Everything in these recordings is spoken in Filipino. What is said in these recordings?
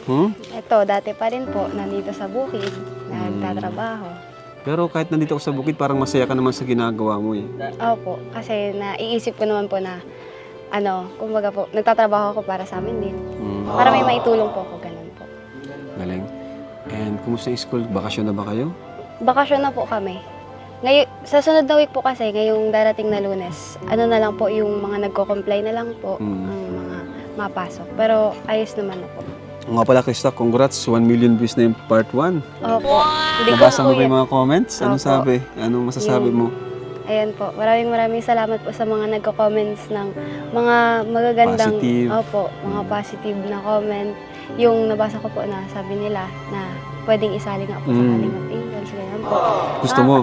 Ito, dati pa rin po, nandito sa bukid, nagtatrabaho. Pero kahit nandito ka sa bukid, parang masaya ka naman sa ginagawa mo eh. Opo, kasi naiisip ko naman po na, kumbaga po, nagtatrabaho ako para sa amin din. Para may maitulong po ako, ganun po. Galing. And kumusta yung school? Bakasyon na ba kayo? Bakasyon na po kami. Ngayon, sa sunod na week po kasi, ngayong darating na Lunes, na lang po, yung mga nagko-comply na lang po, ang mga mapasok. Pero ayos naman na po. Nga pala, Krista, congrats. 1 million views na yung part 1. Opo. Hindi ko Nabasa mo po ba yung mga comments? Ano Opo. sabi? Anong masasabi mo? Ayan po. Maraming salamat po sa mga nagko-comments ng mga magagandang, Positive. Opo, mga positive na comment. Yung nabasa ko po na sabi nila na pwedeng isali nga po sa Kalingap Angels. Ganyan po. Gusto mo?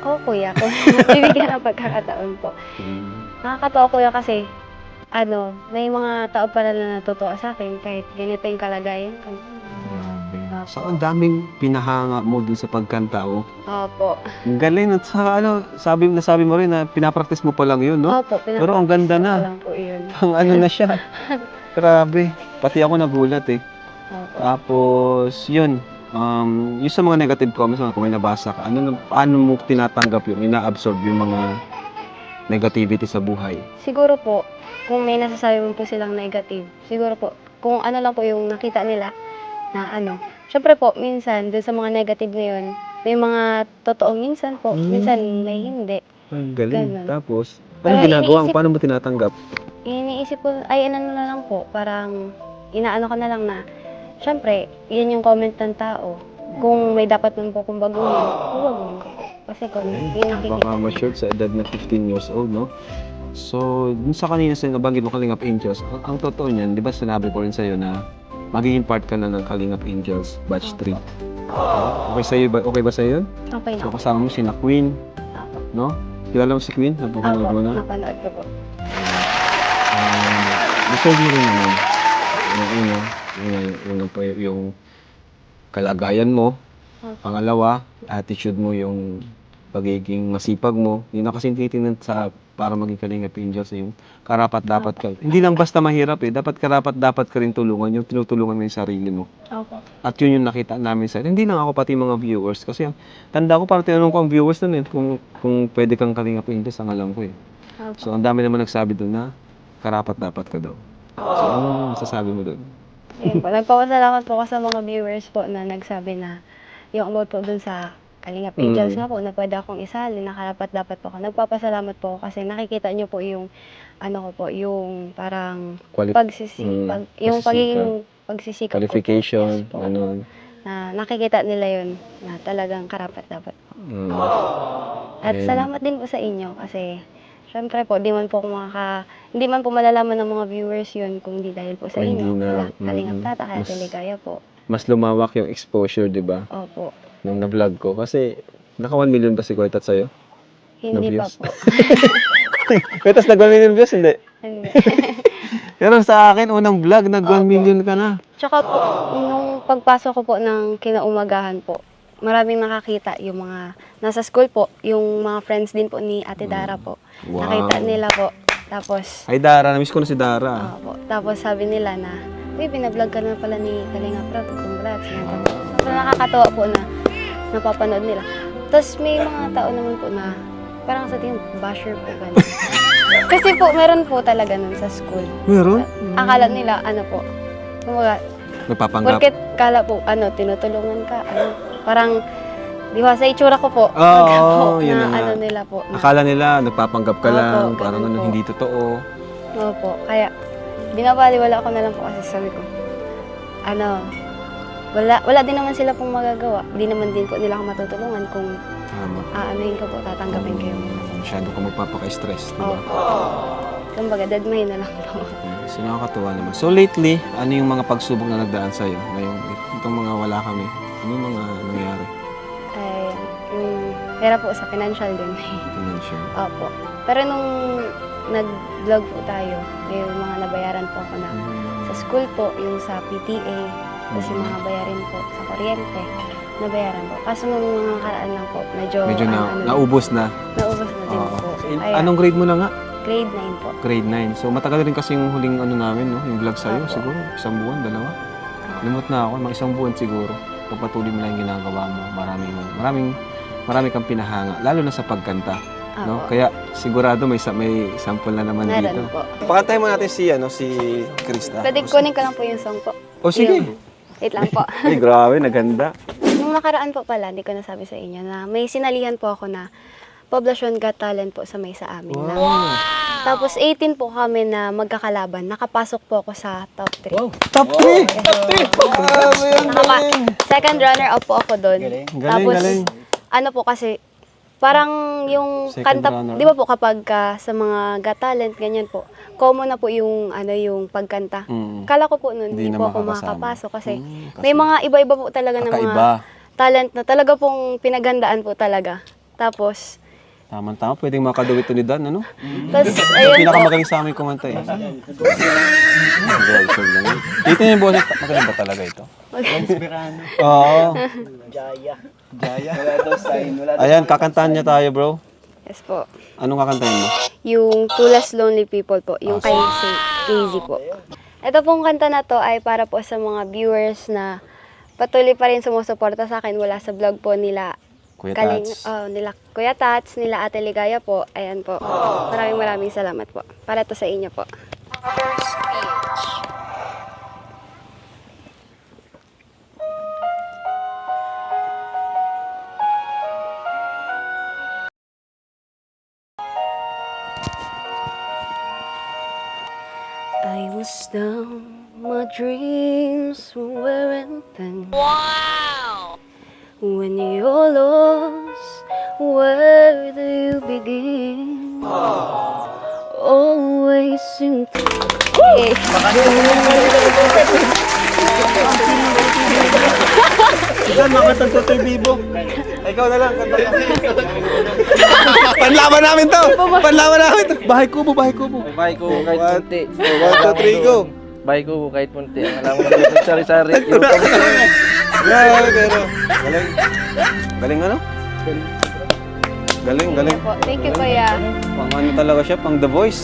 Oo, kuya. Kung bibigyan ng pagkakataon po. Nakakatawa, kuya, kasi may mga tao pala na natutuwa sa akin kahit ganito yung kalagayan ko. So, ang daming pinahanga mo dun sa pagkanta, oh. Opo. Ang galing. At saka, nasabi mo rin na pinapractice mo pa lang yun, no? Opo, Pero ang ganda na. lang po yun. Pang na siya. Grabe. Pati ako nagulat, eh. Opo. Tapos, yun. Yung sa mga negative comments, kung may nabasa ka, paano mo tinatanggap yun, ina-absorb yung mga negativity sa buhay? Siguro po, kung may nasasabi mo po silang negative, siguro po, kung lang po yung nakita nila, na syempre po, minsan, dun sa mga negative na yun, may mga totoong minsan po, minsan may hindi. Ang galing. Ganun. Tapos, Pero anong ginagawa mo? iniisip- Paano mo tinatanggap? Iniisip ko, na lang po, parang, inaano ko na lang na, syempre, yun yung comment ng tao. Kung may dapat man po kung baguhin, baguhin ko po. Kasi kung yun nakikita. Baka ma-short sa edad na 15 years old, no? So, dun sa kanina sa nabanggit mo Kalingap Angels, ang totoo niyan, di ba sinabi ko rin sa'yo na magiging part ka na ng Kalingap Angels Batch 3. Okay sa'yo ba? Okay ba sa'yo yun? Okay So, na. kasama mo sina Queen, no? Kilala mo si Queen? Napapanood mo na? Napanood ko po. Deserve mo rin naman. Yung kalagayan mo. Pangalawa, attitude mo, yung pagiging masipag mo. Yun na kasi titingnan sa para maging Kalingap Angels yung karapat-dapat ka. Hindi lang basta mahirap eh. Dapat karapat-dapat ka rin tulungan. Yung tinutulungan mo yung sarili mo. Opo. At yun yung nakita namin sa hindi lang ako, pati mga viewers. Kasi tanda ko parang tinanong ko ang viewers nun eh. Kung pwede kang Kalingap Angels, ang alam ko eh. Opo. So ang dami naman nagsabi doon na karapat-dapat ka daw. So ano masasabi mo doon? Ayun po. Nagpapasalamat po ako sa mga viewers po na nagsabi na yung about po dun sa Kalingap Angels nga po na pwede akong isali, na karapat-dapat po ako. Nagpapasalamat po ako kasi nakikita niyo po yung ko po, yung parang pagsisipag, yung pagiging pagsisikap Qualification, ko po. Yes po. ano. Na nakikita nila yun na talagang karapat-dapat. At And- salamat din po sa inyo kasi syempre po, hindi man po malalaman ng mga viewers yun kung di dahil po sa Kung inyo. hindi na, Kalingap Tata, kaya mas- Teligaya po. Mas lumawak yung exposure, di ba? Opo. Nung na-vlog ko. Kasi naka 1 million ba si Koitat sa'yo? Hindi pa views? po. Koitat nag 1 million views? Hindi. Hindi. Pero sa akin, unang vlog, nag 1 million ka na. Tsaka po, nung pagpasok ko po ng kinaumagahan po, maraming nakakita yung mga nasa school po, yung mga friends din po ni Ate Dara po. Wow. Nakita nila po. Tapos, Ay, Dara. Namiss ko na si Dara. po, tapos sabi nila na, uy, binablog ka na pala ni Kalingap Rob, congrats. So, nakakatawa po na napapanood nila. Tapos may mga tao naman po na parang sa tingin, basher po ganun. Kasi po, meron po talaga nun sa school. Meron? Akala nila, kumbaga, Nagpapanggap. porket kala po, tinutulungan ka, parang, di ba, sa itsura ko po, Oo, yun na nga. nila po. Akala nila, nagpapanggap ka Opo, lang. ganun Parang po. hindi totoo. Opo, kaya, binabaliwala ko na lang po kasi sabi ko, wala din naman sila pong magagawa. Di naman din po nila ako matutulungan kung Tama. aanuhin ko po, tatanggapin kayo. Masyado ka magpapaka-stress, di ba? Opo. Kumbaga, dadmahin na lang po. So, nakakatuwa naman. So, lately, ano yung mga pagsubok na nagdaan sa'yo? Ngayong itong mga wala kami. Ano yung mga nangyari? Ay, yung pera po sa financial din. Financial. Opo. Pero nung nag-vlog po tayo, may mga nabayaran po ako na sa school po, yung sa PTA, tapos yung mga bayarin po sa kuryente, nabayaran po. Kaso nung mga karaan lang po, medyo naubos na. naubos na din Oo. po. Eh, anong grade mo na nga? Grade 9 po. Grade 9. So, matagal rin kasi yung huling namin, no? Yung vlog sa'yo. Opo. Siguro, isang buwan, dalawa. Limot na ako, mga isang buwan siguro. Pagpatuloy mo lang yung ginagawa mo, marami kang pinahanga, lalo na sa pagkanta. No? Opo. Kaya sigurado may sample na naman dito. Meron po. Pakantay mo natin si Krista. Pwede kunin ko lang po yung song po. O sige. Wait lang po. Ay, grabe, naganda. Nung nakaraan po pala, hindi ko nasabi sa inyo na may sinalihan po ako na Poblacion Got Talent po sa may sa amin. Wow. Tapos 18 po kami na magkakalaban. Nakapasok po ako sa top 3. Top 3! Grabe yan, galing! Second runner up po ako doon. Tapos, galing. ano po kasi, parang yung Second kanta, runner di ba po kapag sa mga Got Talent, ganyan po, common na po yung, yung pagkanta. Kala ko po noon, Hindi hindi na po ako makakasama. makakapasok kasi Kasi may mga iba-iba po talaga na mga kakaiba. talent na talaga pong pinaghandaan po talaga. Tapos, Tama-tama, pwedeng makaduwit to ni Dan, ano? tapos Yung ayun po, pinakamagaling sa amin kumanta eh. Dito yung boses, magaling ba talaga ito? Oo. Jaya. Wala daw sign. Wala daw. Ayan, kakantahan niya tayo, bro. yes po, Anong kakantahin mo? yung Two Less Lonely People po, yung kay Casey po. Ito pong kanta na to ay para po sa mga viewers na patuloy pa rin sumusuporta sa akin mula sa vlog po nila Kuya Tats. nila Kuya Tats, nila Ate Ligaya po. Ayan po. Maraming salamat po. Para to sa inyo po. I was down, my dreams were empty. Wow! When you're lost, where do you begin? Always seem to... Dan, makatang Totoy Bibo. Ikaw na lang, kanta ka. Panlaban namin to! Panlaban namin to! Bahay kubo, bahay kubo. Bahay ko kahit punti. 1, 2, 3, go! Bahay ko kahit punti. Alam mo na sari-sari. Grabe, pero galing. Galing ano? Galing. po. Thank you, Kuya. Pang ano talaga siya, pang The Voice.